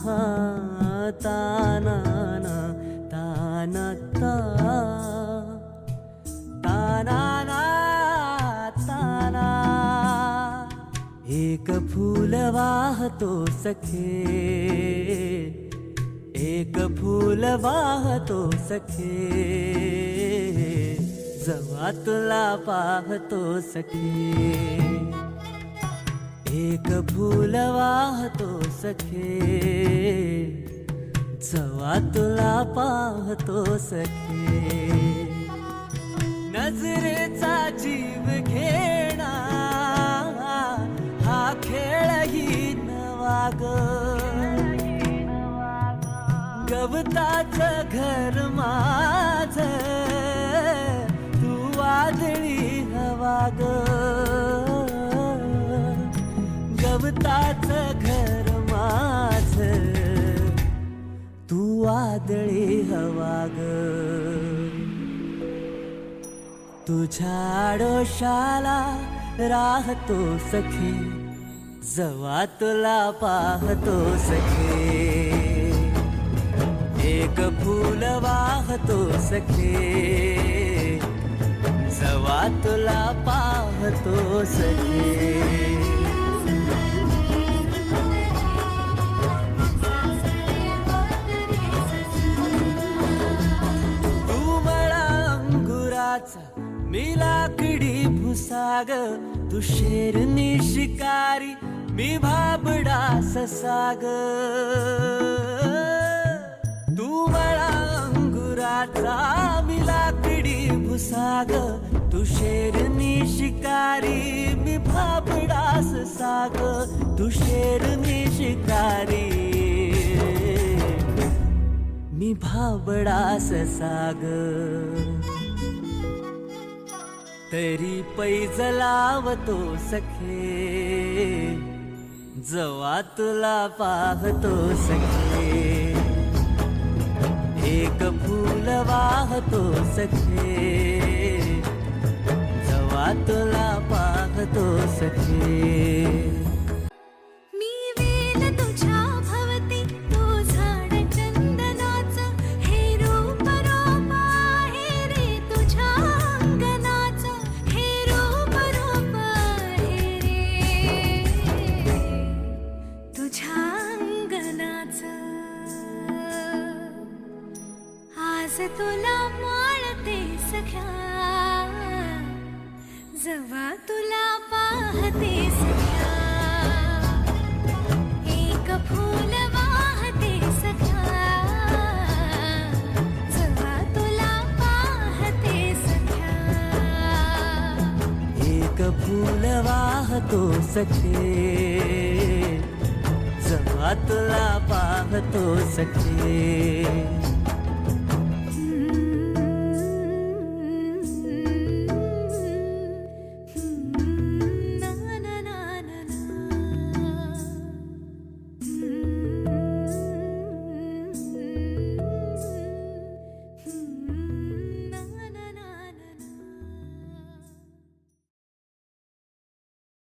ताना ताना ताना ताना एक फूल वाहतो सखे, एक फूल वाहतो सखे, जेव्हा तुला पाहतो सखे. एक फूल वाहतो सखे, जेव्हा तुला पाहतो सखे. नजरेचा जीव घेणा हा खेळही नवा ग. गवताचं घर माझं तू वादळी हवा ग. गवताचं घर माझं तू वादळी हवा ग. तुझ्या आडोशाला राहतो सखे, जेव्हा तुला पाहतो सखे. एक फूल वाहतो सखे, जेव्हा तुला पाहतो सखे. तू मला अंगुराचा मी लाकडी भुसाग. तू शेरनी शिकारी मी भाबडा ससाग. तू मला अंगुराचा मी लाकडी भुसाग. तू शेरनी शिकारी मी भाबडा ससाग. तू शेरनी शिकारी मी भाबडा ससाग. तरी पैज लावतो सखे, जेव्हा तुला पाहतो सखे. एक फूल वाहतो सखे, जेव्हा तुला पाहतो सखे. आज तुला माळते सख्या, जेव्हा तुला पाहते सख्या. एक फूल वाहते सख्या, जेव्हा तुला पाहते सख्या. एक फूल वाहतो सखे, जेव्हा तुला पाहतो सखे.